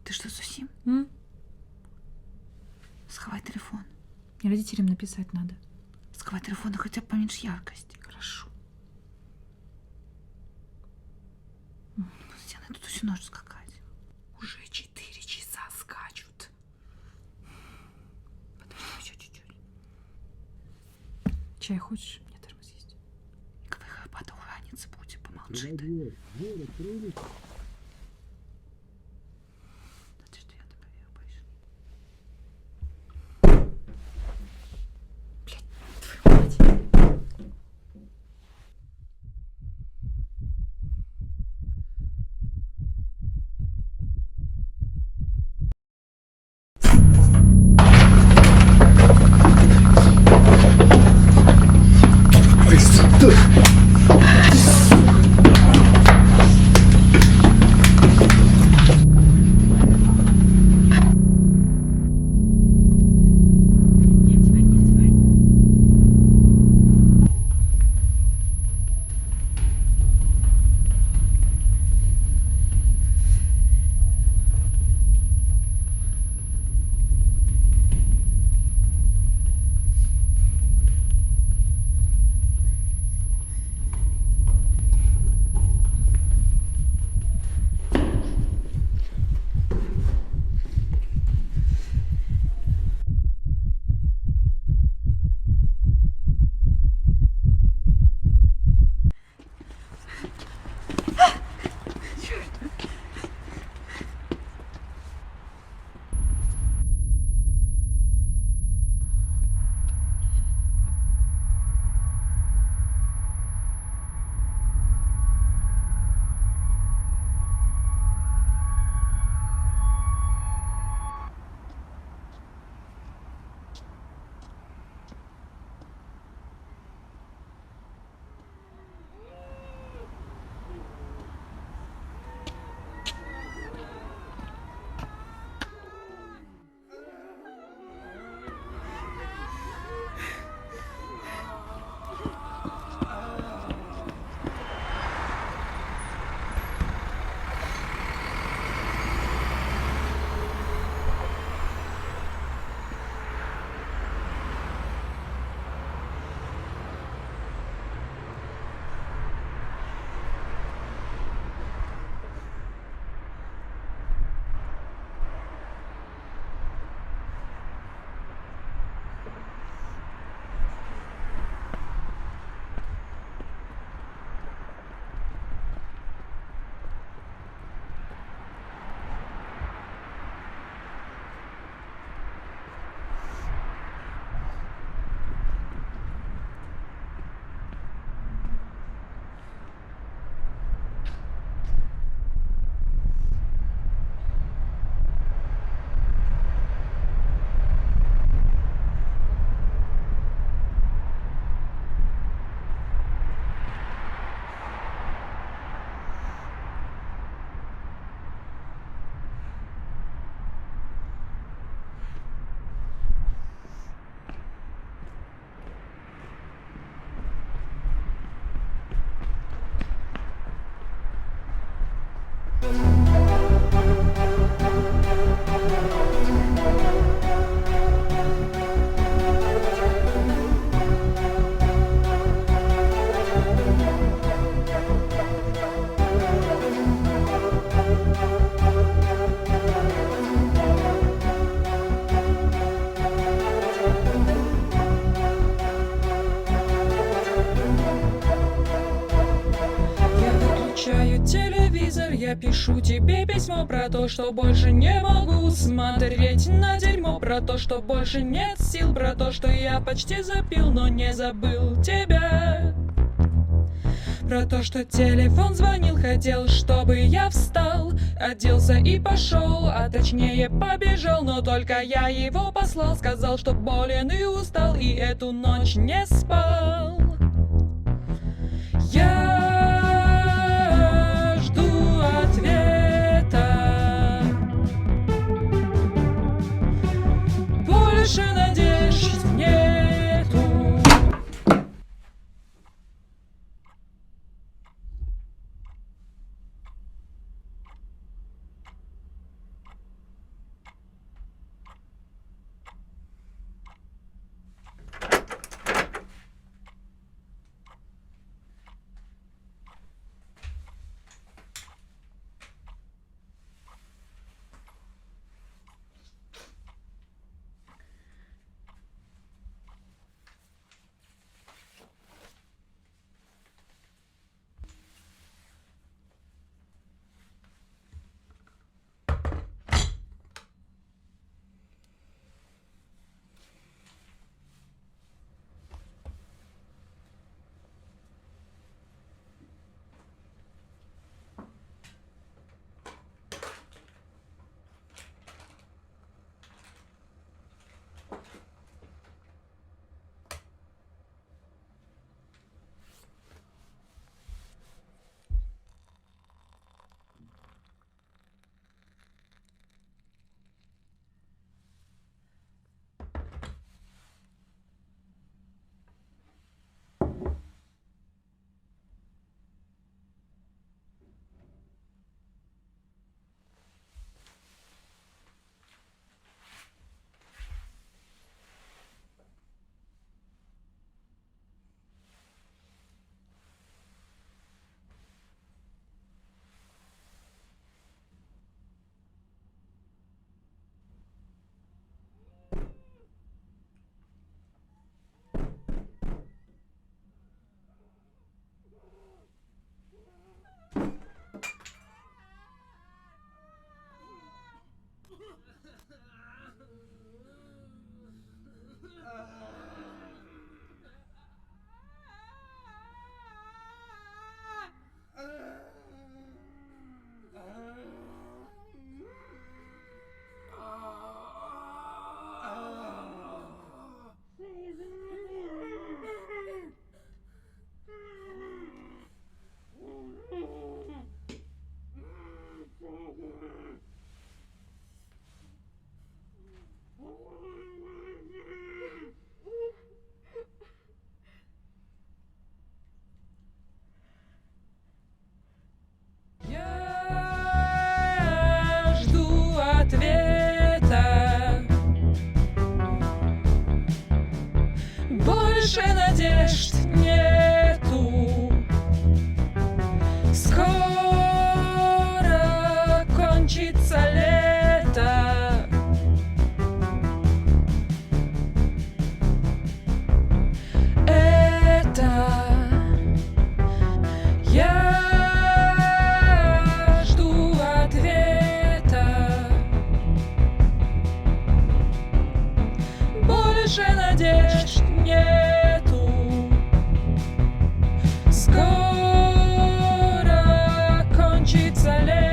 Ты что, совсем? Сховай телефон. Мне родителям написать надо. Сховай телефон, хотя бы поменьше яркости. Хорошо. Она тут всю ночь скакать. Уже 4 часа скачут. Подожди еще чуть-чуть. Чай хочешь? Мне термос есть. Говорю, потом раниться будет, помолчи ты. Подожди, я тебя боюсь. Блядь, твою мать. Я пишу тебе письмо про то, что больше не могу смотреть на дерьмо, про то, что больше нет сил, про то, что я почти запил, но не забыл тебя. Про то, что телефон звонил, хотел, чтобы я встал, оделся и пошел, а точнее побежал, но только я его послал, сказал, что болен и устал, и эту ночь не спал. Я жду ответа, больше надежд нету. ответа. Больше надежд нету. Скоро кончится лето. Я жду ответа. Больше надежд нету. Скоро кончится лето.